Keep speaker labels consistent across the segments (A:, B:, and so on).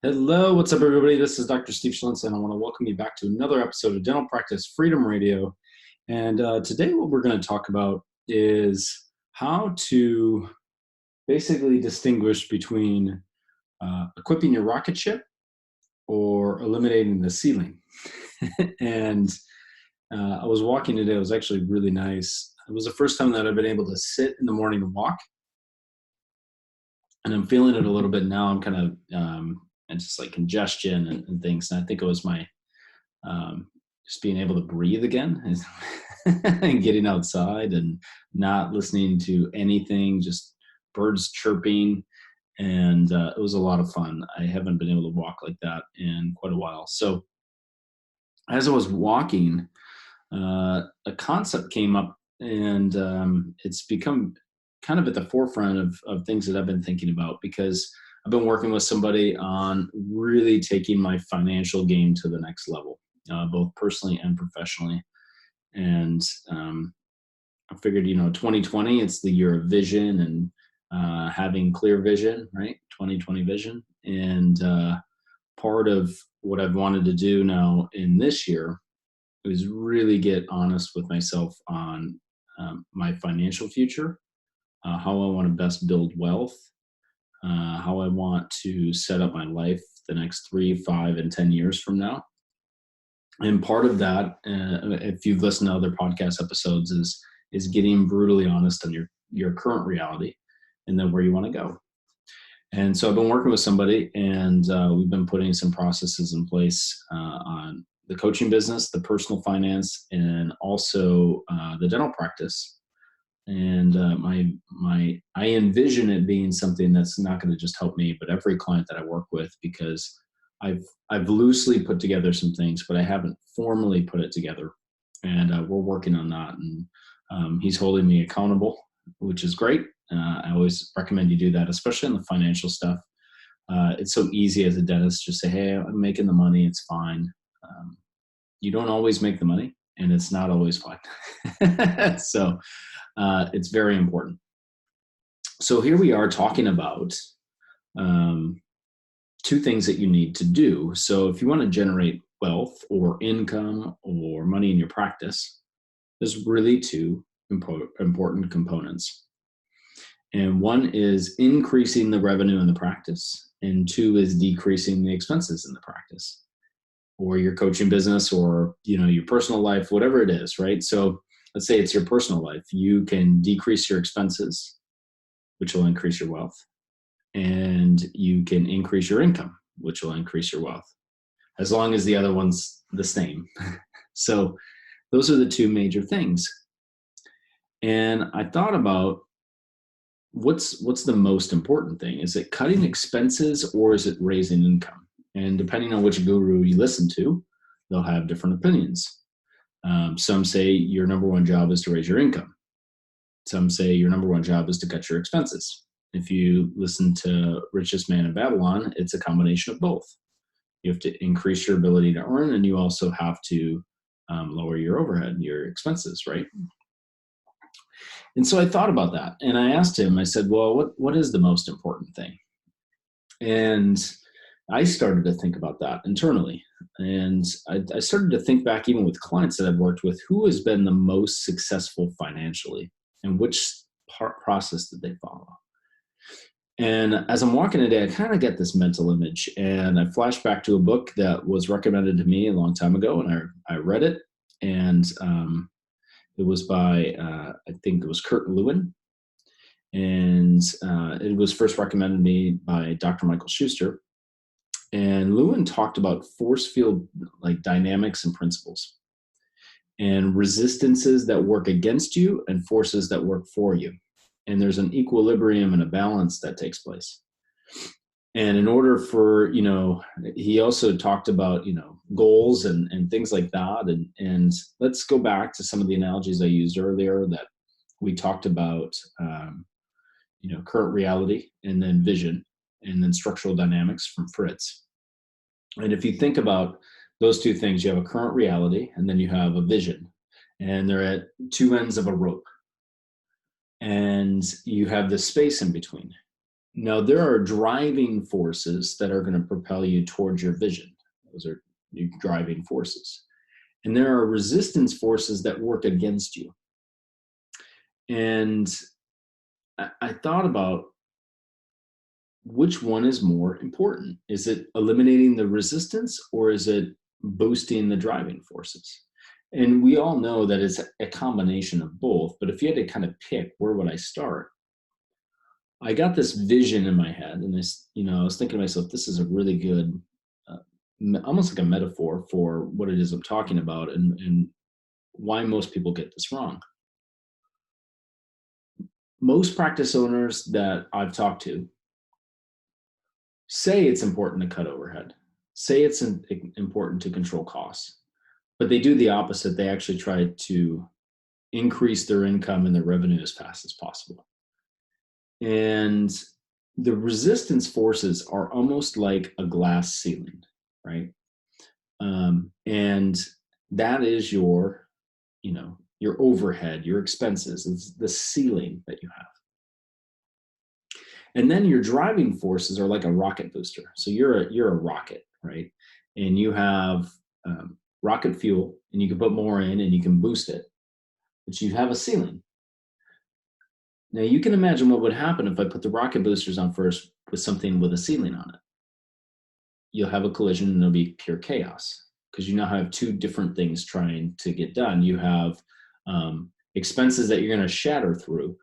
A: Hello, what's up, everybody? This is Dr. Steve Schlentz, and I want to welcome you back to another episode of Dental Practice Freedom Radio. And today, what we're going to talk about is how to basically distinguish between equipping your rocket ship or eliminating the ceiling. And I was walking today. It was actually really nice. It was the first time that I've been able to sit in the morning and walk. And I'm feeling it a little bit now. I'm kind of and just like congestion and things. And I think it was my just being able to breathe again and getting outside and not listening to anything, just birds chirping. And it was a lot of fun. I haven't been able to walk like that in quite a while. So as I was walking, a concept came up, and it's become kind of at the forefront of things that I've been thinking about, because I've been working with somebody on really taking my financial game to the next level, both personally and professionally. And I figured, 2020, it's the year of vision and having clear vision, right? 2020 vision. And part of what I've wanted to do now in this year is really get honest with myself on my financial future, how I want to best build wealth, how I want to set up my life the next 3, 5, and 10 years from now. And part of that, if you've listened to other podcast episodes, is getting brutally honest on your current reality and then where you want to go. And so I've been working with somebody, and we've been putting some processes in place on the coaching business, the personal finance, and also the dental practice. And I envision it being something that's not going to just help me, but every client that I work with, because I've loosely put together some things, but I haven't formally put it together. And we're working on that. And he's holding me accountable, which is great. I always recommend you do that, especially in the financial stuff. It's so easy as a dentist, just say, hey, I'm making the money, it's fine. You don't always make the money, and it's not always fine. So it's very important. So here we are talking about two things that you need to do. So if you want to generate wealth or income or money in your practice, there's really two important components. And one is increasing the revenue in the practice, and two is decreasing the expenses in the practice, or your coaching business, or your personal life, whatever it is, right? So let's say it's your personal life. You can decrease your expenses, which will increase your wealth, and you can increase your income, which will increase your wealth, as long as the other one's the same. So those are the two major things. And I thought about what's the most important thing? Is it cutting expenses, or is it raising income? And depending on which guru you listen to, they'll have different opinions. Some say your number one job is to raise your income. Some say your number one job is to cut your expenses. If you listen to Richest Man in Babylon, it's a combination of both. You have to increase your ability to earn, and you also have to lower your overhead, your expenses, right? And so I thought about that, and I asked him, I said, well, what is the most important thing? And I started to think about that internally. And I started to think back, even with clients that I've worked with, who has been the most successful financially, and which process did they follow? And as I'm walking today, I kind of get this mental image, and I flash back to a book that was recommended to me a long time ago, and I read it, and it was by, I think it was Kurt Lewin, and it was first recommended to me by Dr. Michael Schuster. And Lewin talked about force field dynamics and principles, and resistances that work against you and forces that work for you. And there's an equilibrium and a balance that takes place. And in order for, he also talked about, goals and things like that. And let's go back to some of the analogies I used earlier, that we talked about, current reality, and then vision, and then structural dynamics from Fritz. And if you think about those two things, you have a current reality, and then you have a vision, and they're at two ends of a rope, and you have this space in between. Now, there are driving forces that are going to propel you towards your vision. Those are your driving forces. And there are resistance forces that work against you. And I thought about which one is more important. Is it eliminating the resistance, or is it boosting the driving forces? And we all know that it's a combination of both. But if you had to kind of pick, where would I start? I got this vision in my head, and I was thinking to myself, this is a really good, almost like a metaphor for what it is I'm talking about, and why most people get this wrong. Most practice owners that I've talked to say it's important to cut overhead, say it's important to control costs, but they do the opposite. They actually try to increase their income and their revenue as fast as possible. And the resistance forces are almost like a glass ceiling, right? And that is your overhead, your expenses. It's the ceiling that you have. And then your driving forces are like a rocket booster. So you're a rocket, right? And you have rocket fuel, and you can put more in, and you can boost it, but you have a ceiling. Now you can imagine what would happen if I put the rocket boosters on first with something with a ceiling on it. You'll have a collision, and it'll be pure chaos, because you now have two different things trying to get done. You have expenses that you're going to shatter through,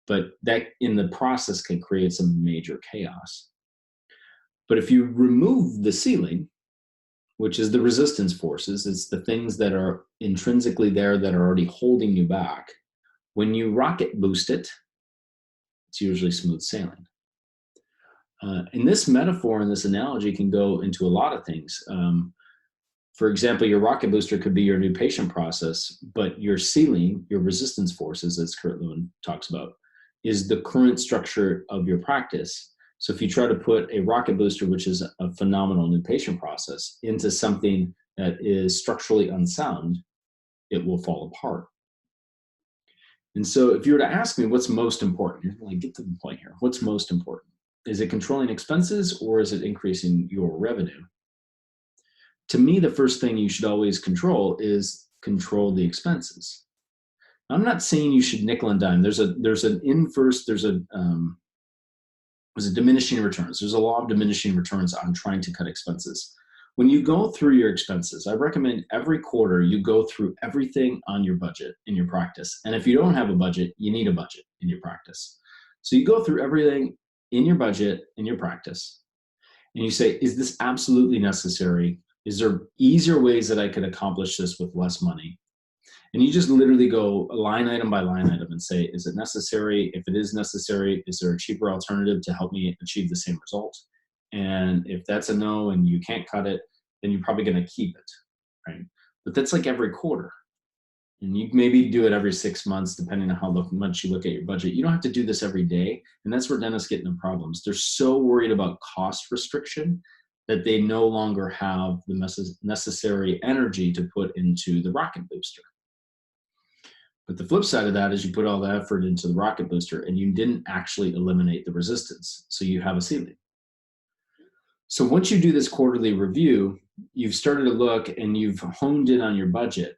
A: but that in the process can create some major chaos. But if you remove the ceiling, which is the resistance forces, it's the things that are intrinsically there that are already holding you back. When you rocket boost it, it's usually smooth sailing. And this metaphor and this analogy can go into a lot of things. For example, your rocket booster could be your new patient process, but your ceiling, your resistance forces, as Kurt Lewin talks about, is the current structure of your practice. So if you try to put a rocket booster, which is a phenomenal new patient process, into something that is structurally unsound, it will fall apart. And so if you were to ask me what's most important, like, get to the point here, what's most important? Is it controlling expenses, or is it increasing your revenue? To me, the first thing you should always control is control the expenses. I'm not saying you should nickel and dime. There's a diminishing returns. There's a law of diminishing returns on trying to cut expenses. When you go through your expenses, I recommend every quarter you go through everything on your budget in your practice. And if you don't have a budget, you need a budget in your practice. So you go through everything in your budget, in your practice, and you say, is this absolutely necessary? Is there easier ways that I could accomplish this with less money? And you just literally go line item by line item and say, is it necessary? If it is necessary, is there a cheaper alternative to help me achieve the same result? And if that's a no and you can't cut it, then you're probably going to keep it, right? But that's like every quarter. And you maybe do it every 6 months, depending on how much you look at your budget. You don't have to do this every day. And that's where dentists get into problems. They're so worried about cost restriction that they no longer have the necessary energy to put into the rocket booster. But the flip side of that is you put all the effort into the rocket booster and you didn't actually eliminate the resistance. So you have a ceiling. So once you do this quarterly review, you've started to look and you've honed in on your budget.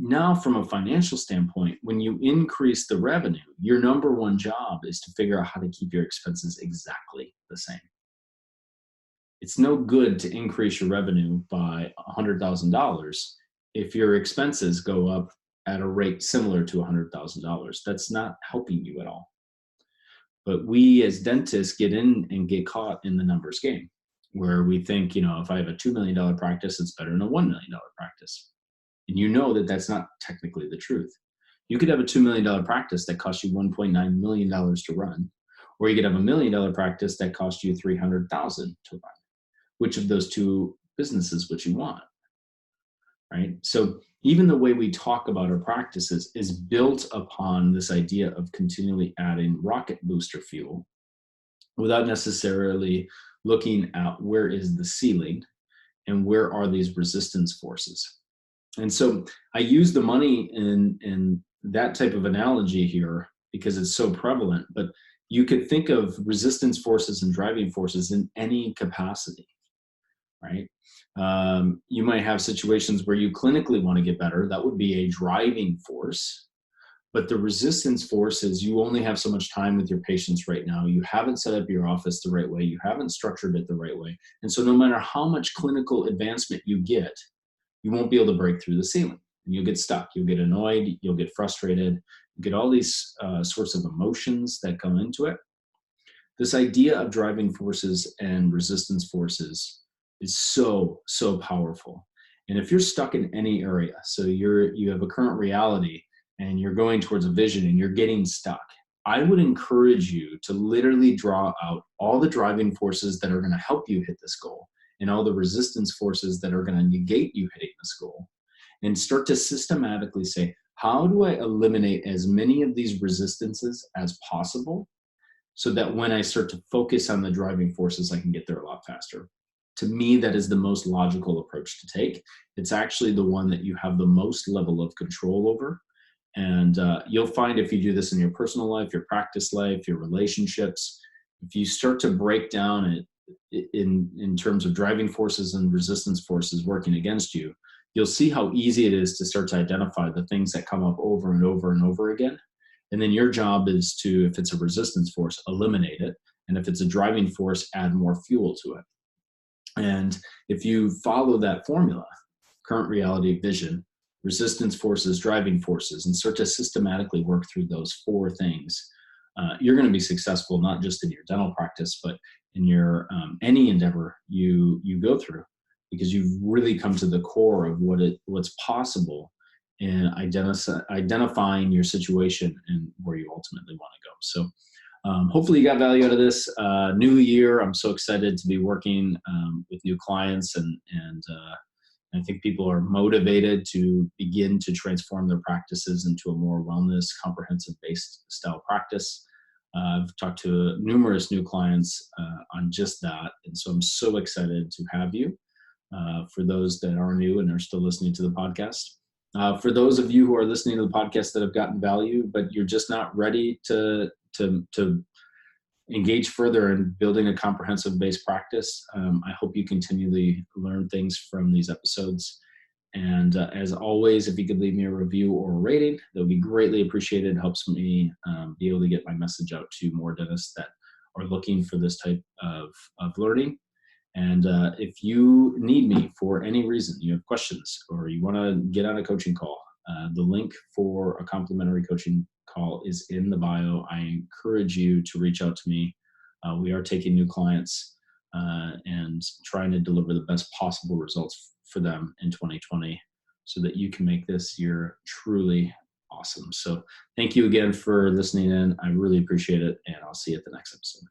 A: Now, from a financial standpoint, when you increase the revenue, your number one job is to figure out how to keep your expenses exactly the same. It's no good to increase your revenue by $100,000 if your expenses go up at a rate similar to $100,000. That's not helping you at all. But we as dentists get in and get caught in the numbers game, where we think, if I have a $2 million practice, it's better than a $1 million practice. And you know that that's not technically the truth. You could have a $2 million practice that costs you $1.9 million to run, or you could have a $1 million practice that costs you $300,000 to run. Which of those two businesses would you want? Right? So even the way we talk about our practices is built upon this idea of continually adding rocket booster fuel without necessarily looking at where is the ceiling and where are these resistance forces. And so I use the money in that type of analogy here because it's so prevalent. But you could think of resistance forces and driving forces in any capacity, right? You might have situations where you clinically want to get better. That would be a driving force. But the resistance force is you only have so much time with your patients right now. You haven't set up your office the right way. You haven't structured it the right way. And so no matter how much clinical advancement you get, you won't be able to break through the ceiling. And you'll get stuck. You'll get annoyed. You'll get frustrated. You get all these sorts of emotions that come into it. This idea of driving forces and resistance forces is so, so powerful. And if you're stuck in any area, so you have a current reality, and you're going towards a vision and you're getting stuck, I would encourage you to literally draw out all the driving forces that are going to help you hit this goal and all the resistance forces that are going to negate you hitting this goal, and start to systematically say, how do I eliminate as many of these resistances as possible so that when I start to focus on the driving forces, I can get there a lot faster? To me, that is the most logical approach to take. It's actually the one that you have the most level of control over. And you'll find if you do this in your personal life, your practice life, your relationships, if you start to break down it in terms of driving forces and resistance forces working against you, you'll see how easy it is to start to identify the things that come up over and over and over again. And then your job is to, if it's a resistance force, eliminate it. And if it's a driving force, add more fuel to it. And if you follow that formula, current reality, vision, resistance forces, driving forces, and start to systematically work through those four things, you're going to be successful not just in your dental practice, but in your any endeavor you go through, because you've really come to the core of what's possible in identifying your situation and where you ultimately want to go. So hopefully you got value out of this. New year, I'm so excited to be working with new clients, and I think people are motivated to begin to transform their practices into a more wellness, comprehensive-based style practice. I've talked to numerous new clients on just that, and so I'm so excited to have you. For those that are new and are still listening to the podcast. For those of you who are listening to the podcast that have gotten value, but you're just not ready to engage further in building a comprehensive-based practice, I hope you continually learn things from these episodes. And as always, if you could leave me a review or a rating, that would be greatly appreciated. It helps me be able to get my message out to more dentists that are looking for this type of learning. And if you need me for any reason, you have questions, or you want to get on a coaching call, the link for a complimentary coaching call is in the bio. I encourage you to reach out to me. We are taking new clients and trying to deliver the best possible results for them in 2020 so that you can make this year truly awesome. So thank you again for listening in. I really appreciate it, and I'll see you at the next episode.